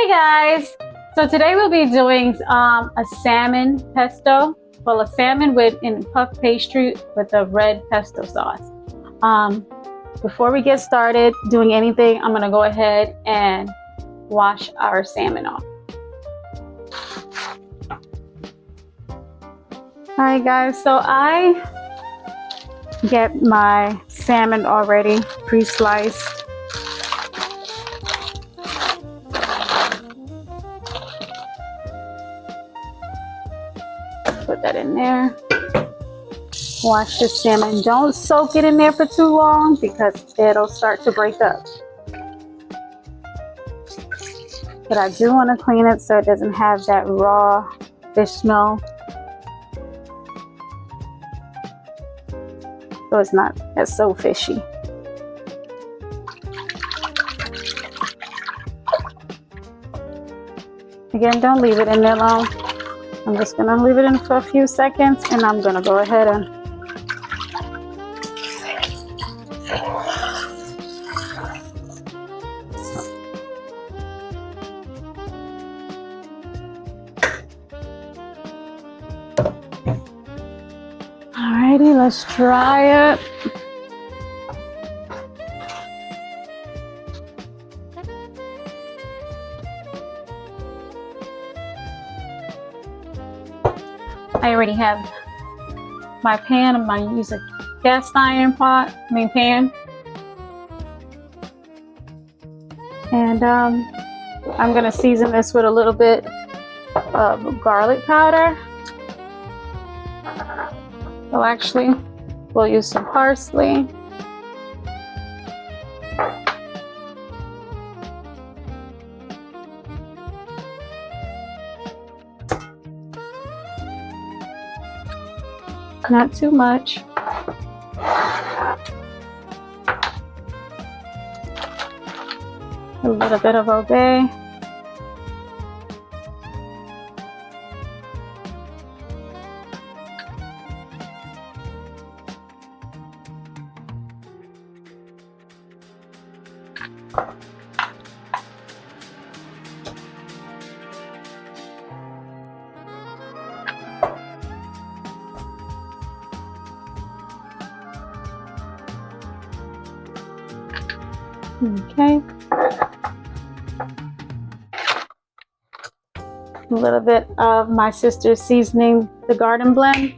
Hey guys! So today we'll be doing a salmon pesto. Well, a salmon in puff pastry with a red pesto sauce. Before we get started doing anything, I'm gonna go ahead and wash our salmon off. Alright guys, so I get my salmon already pre-sliced. Put that in there. Wash the salmon. Don't soak it in there for too long because it'll start to break up. But I do want to clean it so it doesn't have that raw fish smell. So it's not as so fishy. Again, don't leave it in there long. I'm just gonna leave it in for a few seconds and I'm gonna go ahead and alrighty, let's try it. I already have my pan. I'm going to use a cast iron pan. And I'm going to season this with a little bit of garlic powder. So actually, we'll use some parsley. Not too much. A little bit of obey. Okay. A little bit of my sister's seasoning, the garden blend.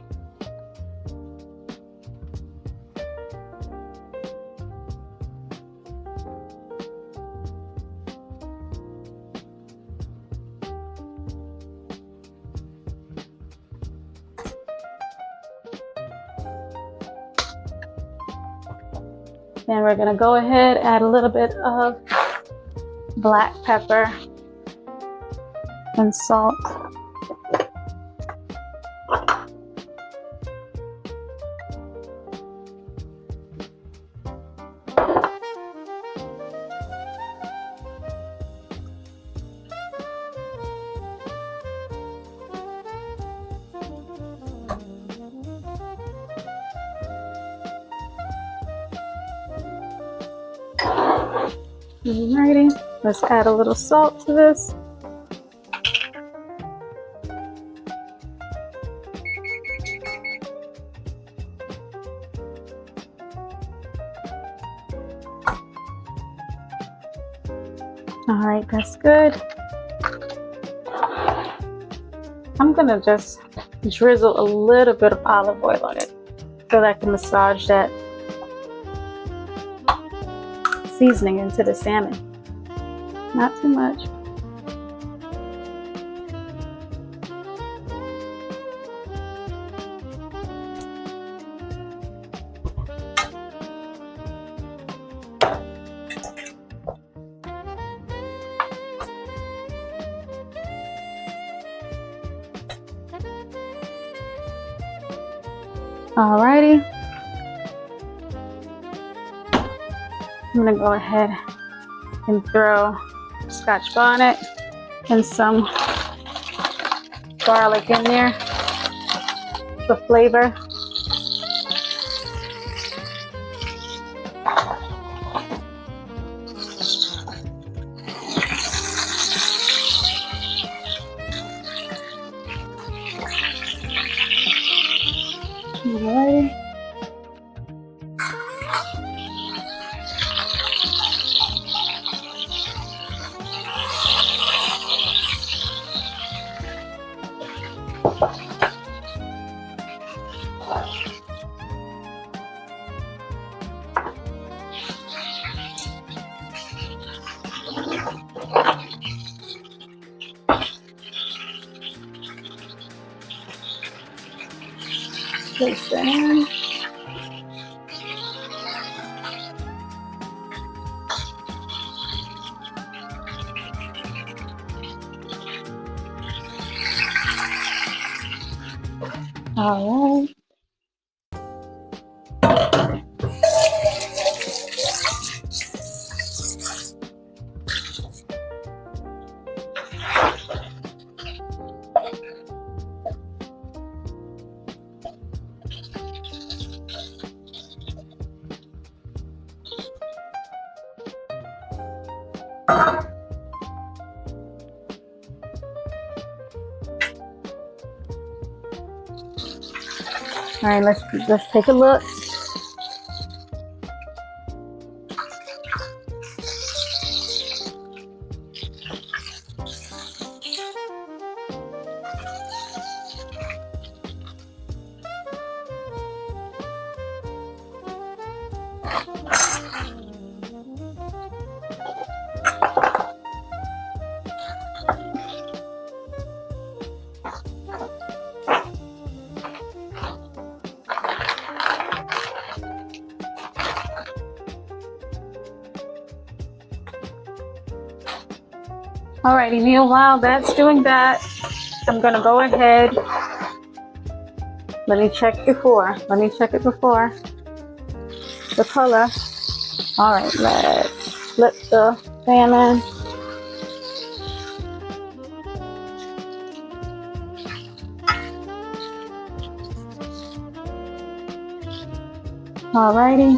Then we're gonna go ahead, add a little bit of black pepper and salt. Alrighty, let's add a little salt to this. Alright, that's good. I'm gonna just drizzle a little bit of olive oil on it so that I can massage that seasoning into the salmon. Not too much. Alrighty. I'm gonna go ahead and throw Scotch bonnet and some garlic in there for flavor. Place that in. All right. All right, let's take a look. Alrighty, meanwhile that's doing that, I'm gonna go ahead. Let me check it before. The color. Alright, let's flip the salmon. Alrighty,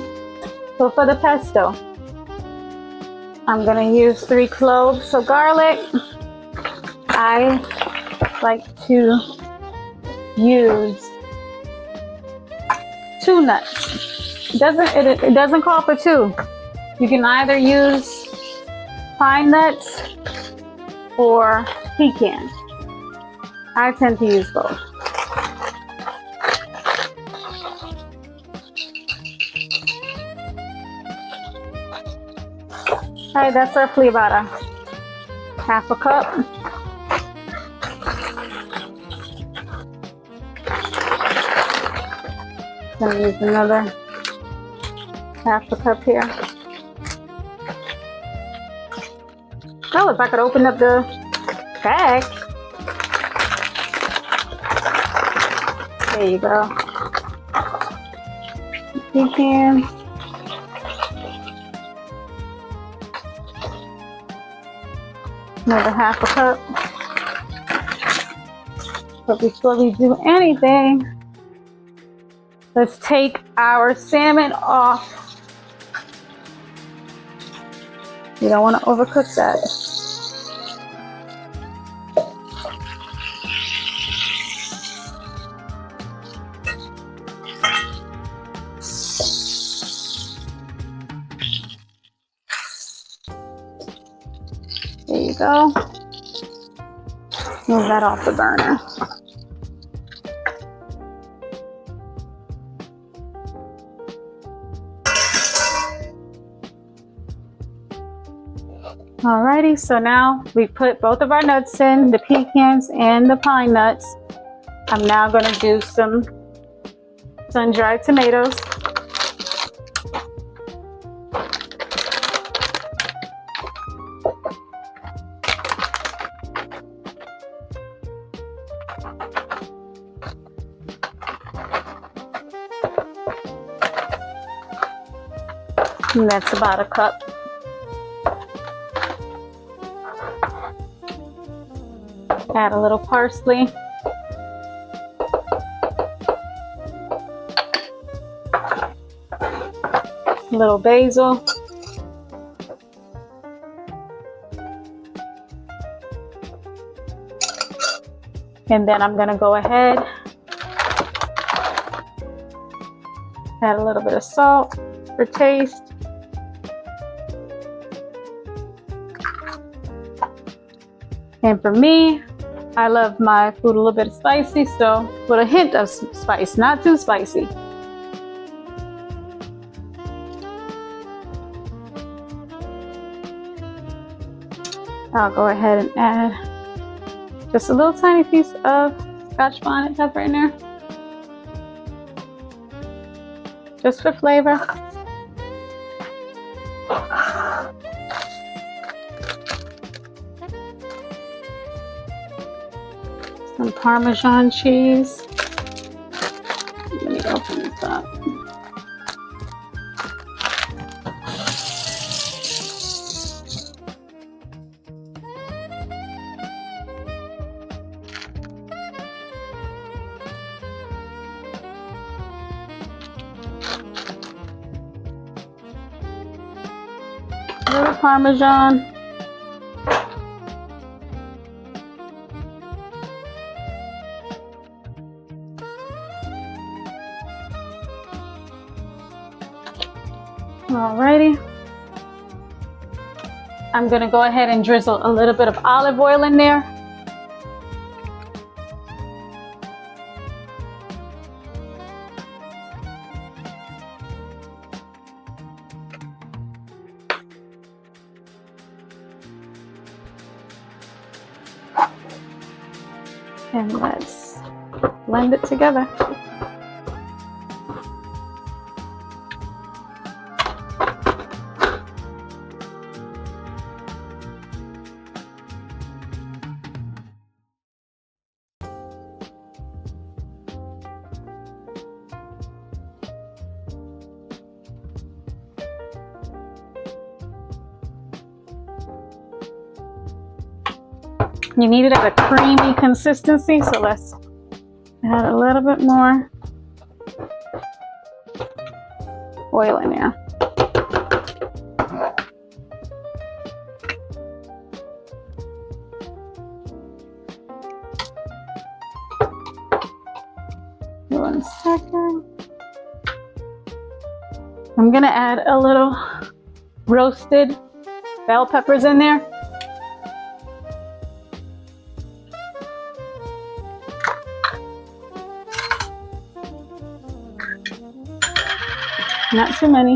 so for the pesto, I'm gonna use 3 cloves of garlic. I like to use 2 nuts. It doesn't call for 2. You can either use pine nuts or pecans. I tend to use both. Alright, that's roughly about a half a cup. Gonna use another half a cup here. Oh, if I could open up the bag. There you go. Pecan. Another half a cup. But before we do anything, let's take our salmon off. You don't want to overcook that. There you go. Move that off the burner. Alrighty, so now we put both of our nuts in, the pecans and the pine nuts. I'm now going to do some sun-dried tomatoes. And that's about a cup. Add a little parsley. A little basil. And then I'm going to go ahead, add a little bit of salt for taste. And for me, I love my food a little bit spicy, so with a hint of spice, not too spicy. I'll go ahead and add just a little tiny piece of Scotch bonnet pepper in there. just for flavor. Some Parmesan cheese. Let me open this up. A little Parmesan. Alrighty. I'm going to go ahead and drizzle a little bit of olive oil in there. And let's blend it together. You need it at a creamy consistency, so let's add a little bit more oil in there. One second. I'm gonna add a little roasted bell peppers in there. Not too many.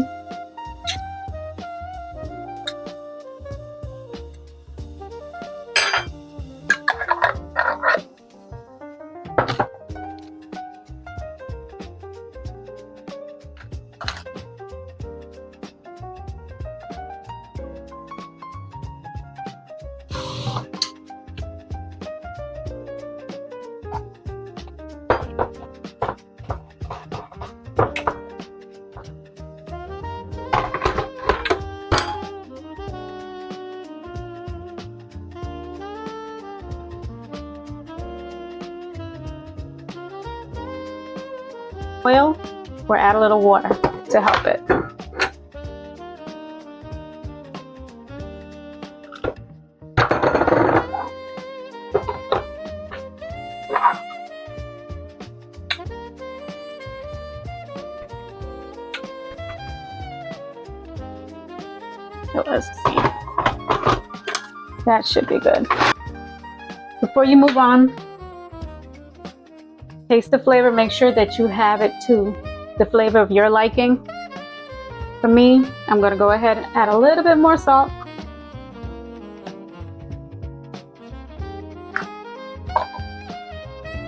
Oil, or add a little water to help it. So let's see. That should be good. Before you move on, taste the flavor. Make sure that you have it to the flavor of your liking. For me, I'm going to go ahead and add a little bit more salt.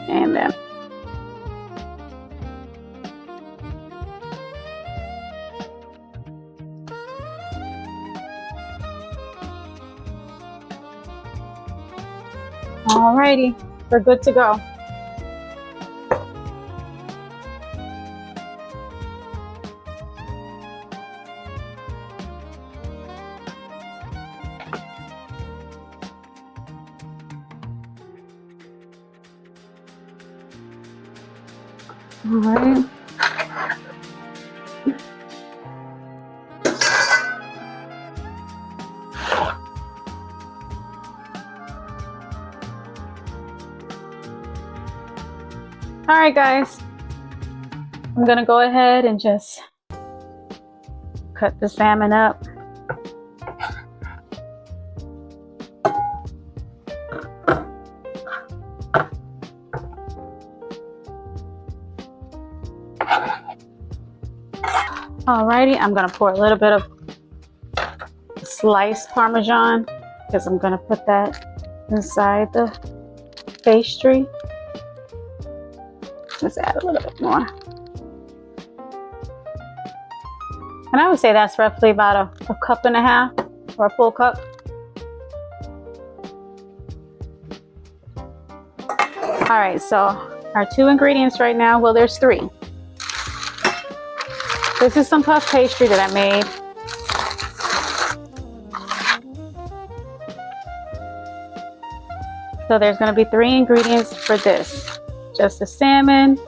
And then alrighty, we're good to go. All right. All right, guys. I'm gonna go ahead and just cut the salmon up. Alrighty, I'm gonna pour a little bit of sliced Parmesan because I'm gonna put that inside the pastry. Let's add a little bit more. And I would say that's roughly about a cup and a half or a full cup. All right, so our 2 ingredients right now, well, there's 3. This is some puff pastry that I made. So there's going to be 3 ingredients for this. Just the salmon,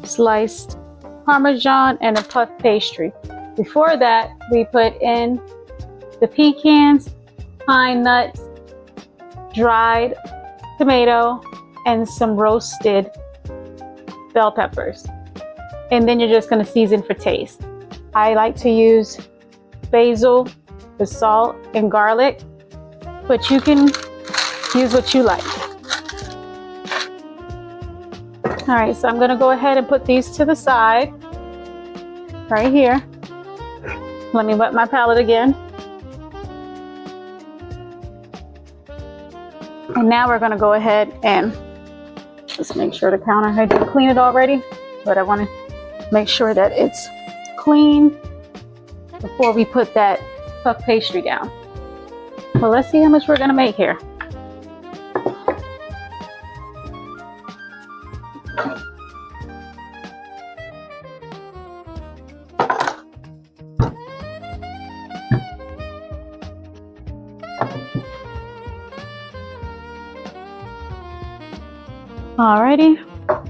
sliced Parmesan, and a puff pastry. Before that, we put in the pecans, pine nuts, dried tomato, and some roasted bell peppers. And then you're just going to season for taste. I like to use basil with salt and garlic, but you can use what you like. All right, so I'm going to go ahead and put these to the side right here. Let me wet my palette again. And now we're going to go ahead and just make sure the counter, I did clean it already, but I want to make sure that it's clean before we put that puff pastry down. Well, let's see how much we're going to make here. Alrighty,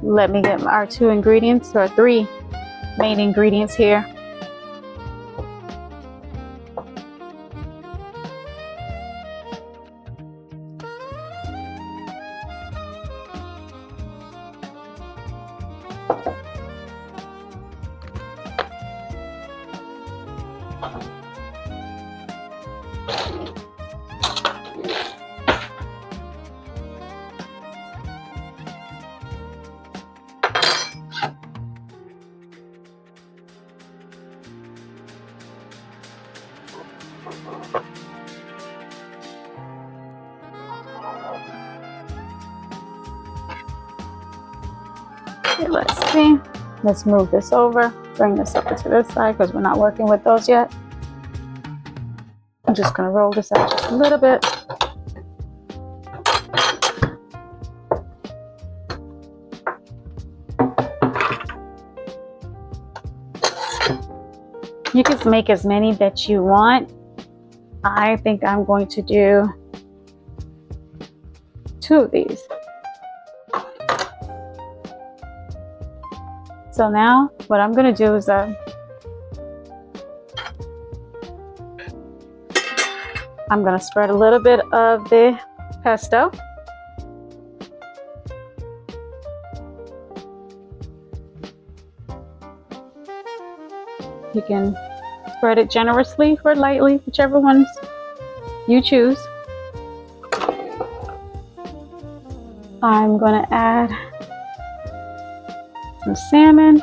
let me get our 2 ingredients, or 3 main ingredients here. Okay, let's see. Let's move this over. Bring this over to this side because we're not working with those yet. I'm just going to roll this out just a little bit. You can make as many that you want. I think I'm going to do 2 of these. So now what I'm going to do is I'm going to spread a little bit of the pesto. You can spread it generously or lightly, whichever ones you choose. I'm going to add some salmon.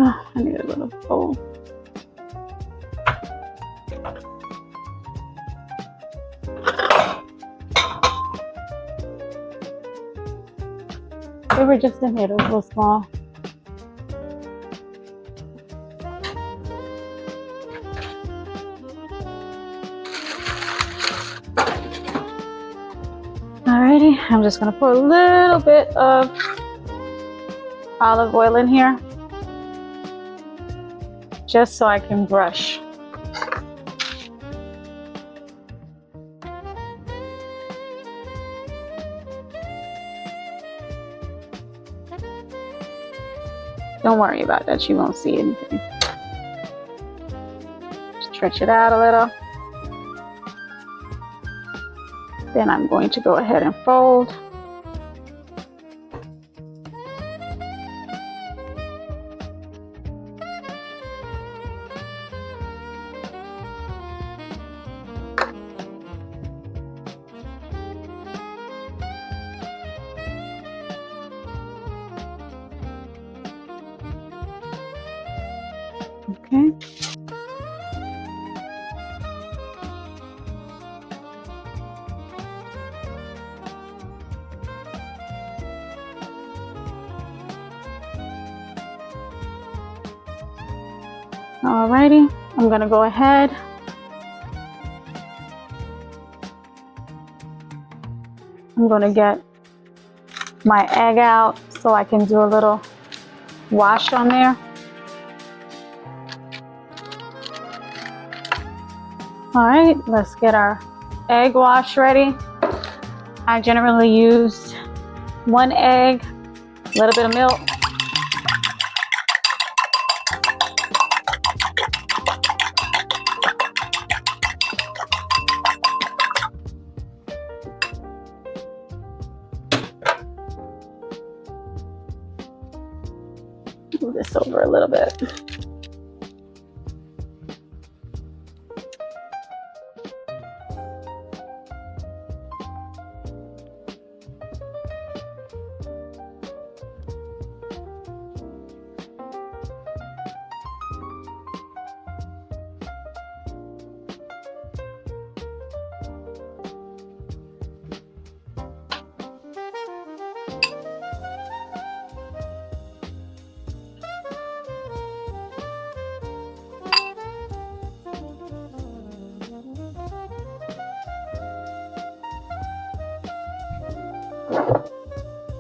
Oh, I need a little bowl. They were just in here, those little small. Alrighty, I'm just gonna pour a little bit of olive oil in here, just so I can brush. Don't worry about that, you won't see anything. Stretch it out a little. Then I'm going to go ahead and fold. Okay. Alrighty, I'm gonna go ahead. I'm gonna get my egg out so I can do a little wash on there. All right, let's get our egg wash ready. I generally use 1 egg, a little bit of milk. Move this over a little bit.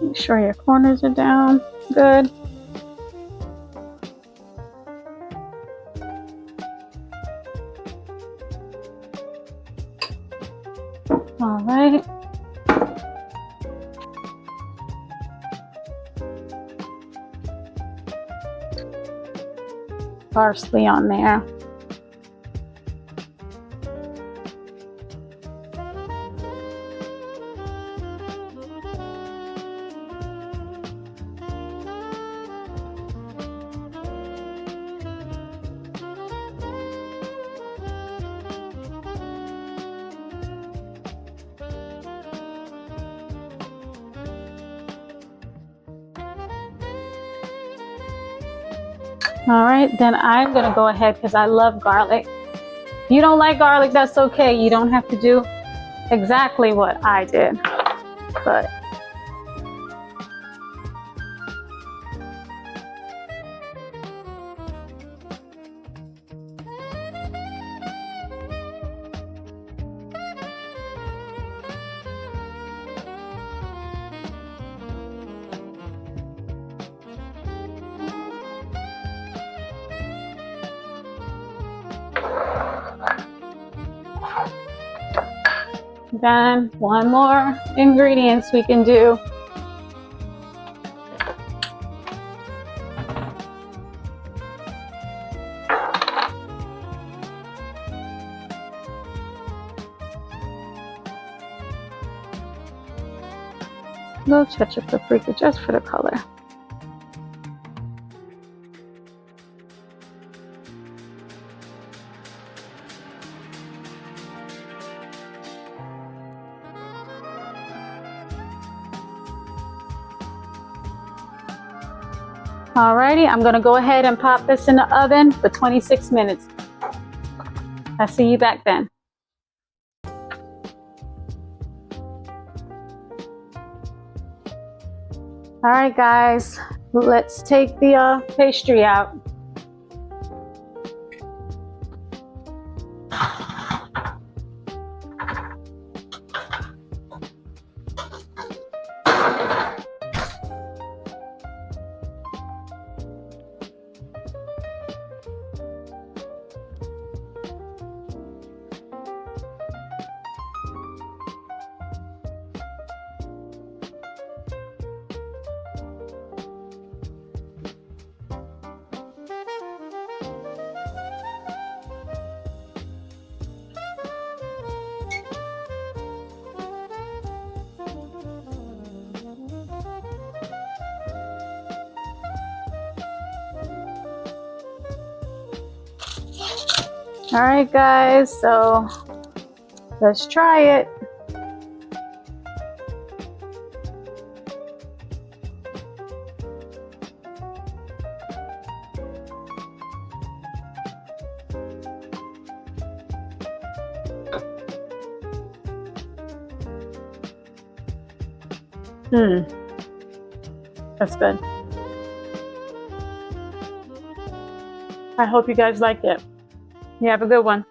Make sure your corners are down. Good. All right. Parsley on there. All right, then I'm gonna go ahead because I love garlic. If you don't like garlic, that's okay. You don't have to do exactly what I did, but then one more ingredients we can do. A little touch of paprika just for the color. Alrighty, I'm gonna go ahead and pop this in the oven for 26 minutes. I'll see you back then. Alright guys, let's take the pastry out. All right, guys, so let's try it. That's good. I hope you guys liked it. You have a good one.